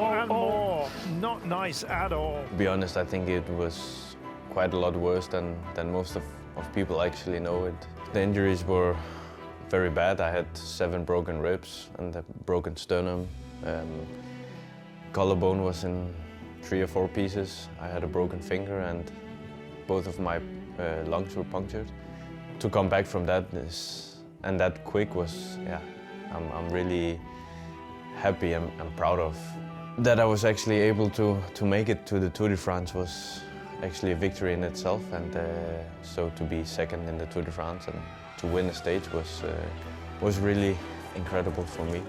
and more. Not nice at all. To be honest, I think it was quite a lot worse than most of people actually know it. The injuries were very bad. I had 7 broken ribs and a broken sternum. Collarbone was in 3 or 4 pieces. I had a broken finger and both of my lungs were punctured. To come back from that and that quick was, yeah, I'm really happy and proud of. That I was actually able to make it to the Tour de France was actually a victory in itself, and so to be second in the Tour de France and to win the stage was really incredible for me.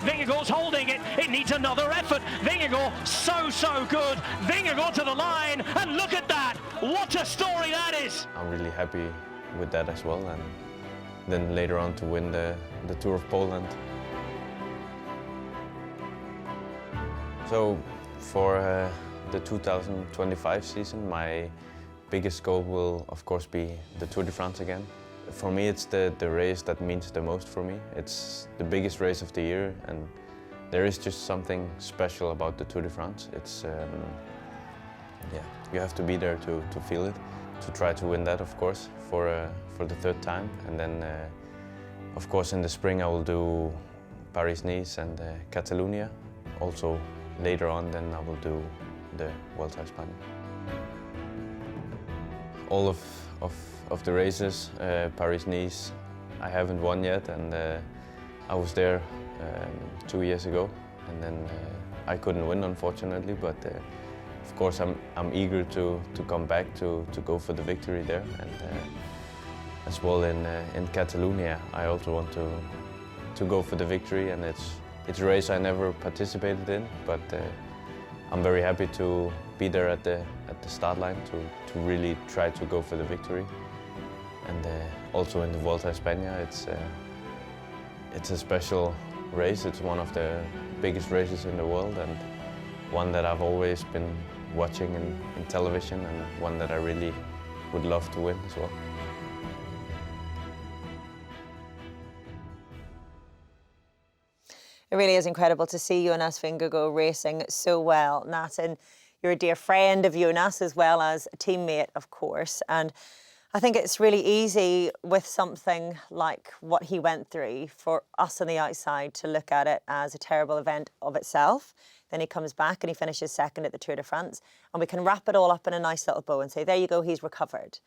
Vingegaard's holding it, it needs another effort. Vingegaard, so good. Vingegaard to the line, and look at that. What a story that is. I'm really happy with that as well, and then later on to win the Tour of Poland. So for the 2025 season, my biggest goal will of course be the Tour de France again. For me, it's the race that means the most for me. It's the biggest race of the year, and there is just something special about the Tour de France. It's yeah, you have to be there to feel it, to try to win that, of course, for the 3rd time. And then, of course, in the spring I will do Paris-Nice and Catalonia. Also, later on, then I will do the Vuelta A Espana. All of the races, Paris-Nice, I haven't won yet, and I was there 2 years ago, and then I couldn't win, unfortunately. But of course, I'm eager to come back to go for the victory there, and as well in Catalonia, I also want to go for the victory, and it's a race I never participated in, but I'm very happy to be there at the start line to really try to go for the victory. And also in the Vuelta A Espana, it's a special race. It's one of the biggest races in the world, and one that I've always been watching in television, and one that I really would love to win as well. It really is incredible to see Jonas Vingegaard racing so well, Nat, and you're a dear friend of Jonas as well as a teammate, of course. And I think it's really easy with something like what he went through for us on the outside to look at it as a terrible event of itself. Then he comes back and he finishes second at the Tour de France, and we can wrap it all up in a nice little bow and say, there you go, he's recovered.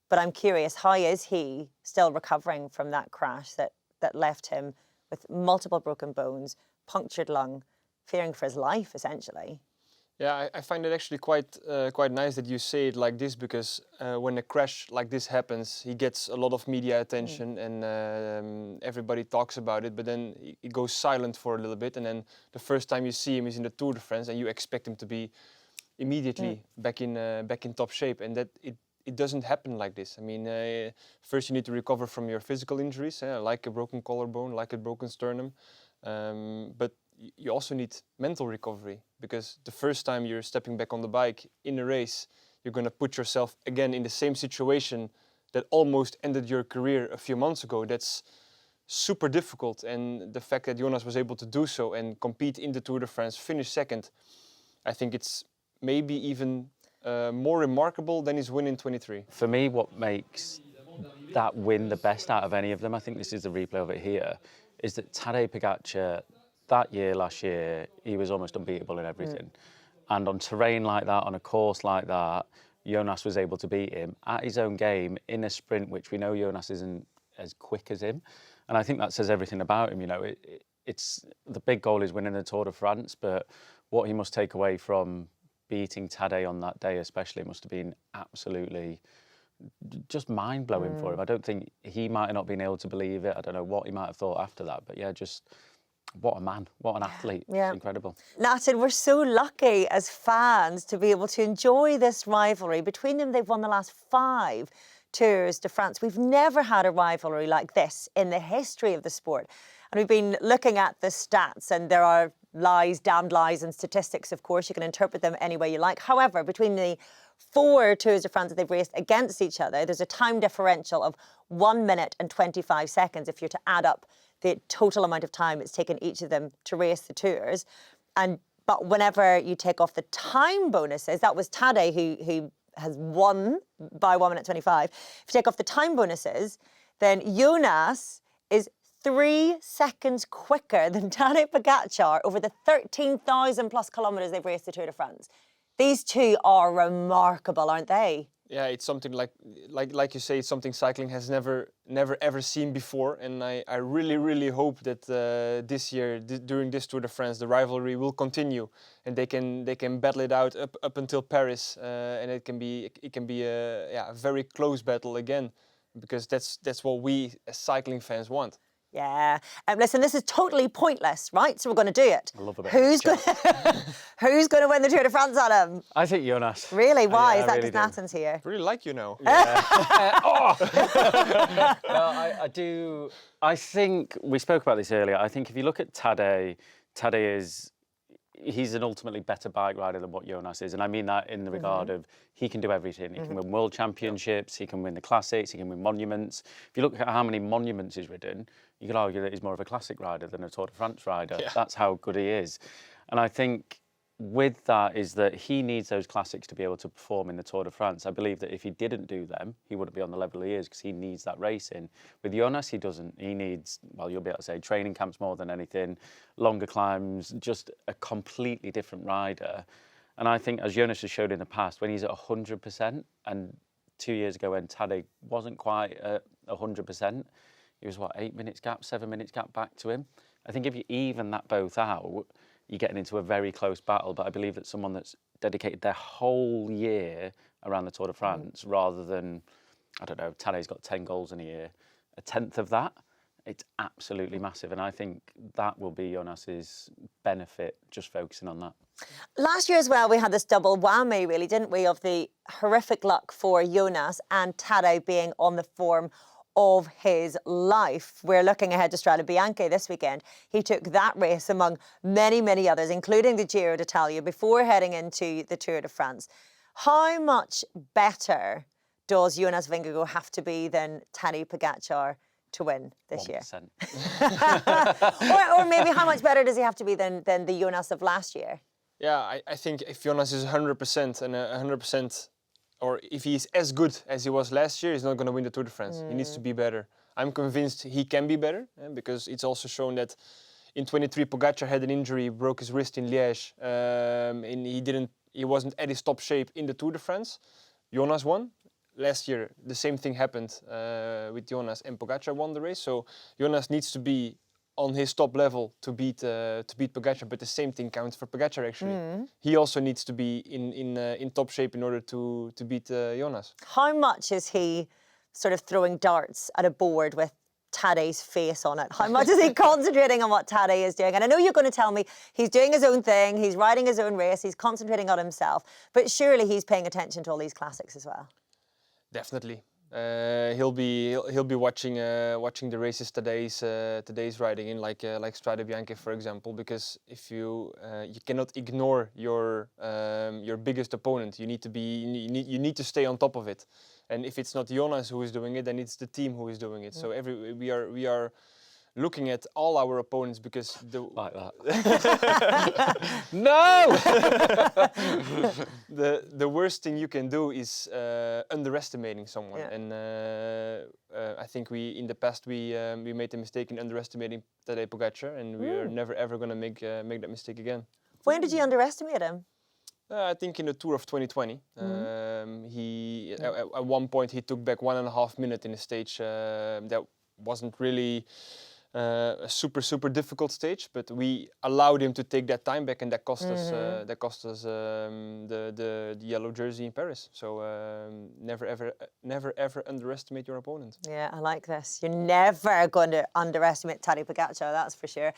But I'm curious, how is he still recovering from that crash that left him with multiple broken bones, punctured lung, fearing for his life, essentially? Yeah, I find it actually quite nice that you say it like this, because when a crash like this happens, he gets a lot of media attention and everybody talks about it, but then he goes silent for a little bit, and then the first time you see him is in the Tour de France, and you expect him to be immediately back in top shape, and that it doesn't happen like this. I mean, first you need to recover from your physical injuries, like a broken collarbone, like a broken sternum, but you also need mental recovery, because the first time you're stepping back on the bike in a race, you're going to put yourself again in the same situation that almost ended your career a few months ago. That's super difficult, and the fact that Jonas was able to do so and compete in the Tour de France, finish second, I think it's maybe even more remarkable than his win in 23. For me, what makes that win the best out of any of them, I think this is the replay of it here, is that Tadej Pogačar, that year, last year, he was almost unbeatable in everything. And on terrain like that, on a course like that, Jonas was able to beat him at his own game in a sprint, which we know Jonas isn't as quick as him. And I think that says everything about him. You know, it's the big goal is winning the Tour de France, but what he must take away from beating Tadej on that day especially must have been absolutely just mind-blowing for him. I don't think he might have not been able to believe it. I don't know what he might have thought after that, but yeah, just what a man, what an athlete. Yeah. It's incredible. Nathan, we're so lucky as fans to be able to enjoy this rivalry. Between them, they've won the last 5 Tours de France. We've never had a rivalry like this in the history of the sport. And we've been looking at the stats, and there are lies, damned lies, and statistics, of course. You can interpret them any way you like. However, between the 4 Tours de France that they've raced against each other, there's a time differential of 1 minute and 25 seconds if you're to add up the total amount of time it's taken each of them to race the Tours. And But whenever you take off the time bonuses, that was Tadej who has won by 1 minute 25. If you take off the time bonuses, then Jonas is 3 seconds quicker than Tadej Pogačar over the 13,000 plus kilometres they've raced the Tour de France. These two are remarkable, aren't they? Yeah, it's something like you say, it's something cycling has never ever seen before, and I really hope that this year during this Tour de France the rivalry will continue and they can battle it out up until Paris, and it can be a very close battle again, because that's what we as cycling fans want. Yeah. Listen, this is totally pointless, right? So we're going to do it. I love a bit Who's of going to win the Tour de France, Adam? I think Jonas. Really? Why? Yeah, Is that really because Nathan's here? I really like you now. I do. I think we spoke about this earlier. I think if you look at Tadej he's an ultimately better bike rider than what Jonas is. And I mean that in the regard of he can do everything. He can win world championships, he can win the classics, he can win monuments. If you look at how many monuments he's ridden, you could argue that he's more of a classic rider than a Tour de France rider. Yeah. That's how good he is. And I think with that is that he needs those classics to be able to perform in the Tour de France. I believe that if he didn't do them, he wouldn't be on the level he is, because he needs that racing. With Jonas, he doesn't. He needs, well, you'll be able to say training camps more than anything, longer climbs, just a completely different rider. And I think, as Jonas has showed in the past, when he's at 100%, and 2 years ago when Tadej wasn't quite at 100%, he was, 8 minutes gap, 7 minutes gap back to him. I think if you even that both out, you're getting into a very close battle. But I believe that someone that's dedicated their whole year around the Tour de France, rather than, I don't know, Tadej's got 10 goals in a year, a tenth of that, it's absolutely massive. And I think that will be Jonas's benefit, just focusing on that. Last year as well, we had this double whammy, really, didn't we, of the horrific luck for Jonas and Tadej being on the form of his life. We're looking ahead to Strade Bianche this weekend. He took that race among many, many others, including the Giro D'Italia, before heading into the Tour de France. How much better does Jonas Vingegaard have to be than Tadej Pogačar to win this 1%. year? or maybe how much better does he have to be than the Jonas of last year? Yeah, I think if Jonas is 100% and 100%, or if he's as good as he was last year, he's not going to win the Tour de France. He needs to be better. I'm convinced he can be better, because it's also shown that in 23 Pogačar had an injury, broke his wrist in Liège, and he wasn't at his top shape in the Tour de France. Jonas won. Last year, the same thing happened with Jonas, and Pogačar won the race. So Jonas needs to be on his top level to beat Pogačar, but the same thing counts for Pogačar actually. He also needs to be in top shape in order to beat Jonas. How much is he sort of throwing darts at a board with Tadej's face on it? How much is he concentrating on what Tadej is doing? And I know you're going to tell me he's doing his own thing, he's riding his own race, he's concentrating on himself, but surely he's paying attention to all these classics as well. Definitely. He'll be watching the races today's riding in, like Strade Bianche, for example, because if you cannot ignore your biggest opponent. You need to stay on top of it, and if it's not Jonas who is doing it, then it's the team who is doing it. So we are looking at all our opponents, because like that. No. The worst thing you can do is underestimating someone, and I think in the past we made the mistake in underestimating Tadej Pogačar, and we are never ever going to make that mistake again. When did you underestimate him? I think in the Tour of 2020, he at one point he took back 1.5 minutes in a stage that wasn't really a super difficult stage, but we allowed him to take that time back, and that cost us the yellow jersey in Paris. So never ever underestimate your opponent. Yeah, I like this. You're never going to underestimate Tadej Pogačar, that's for sure.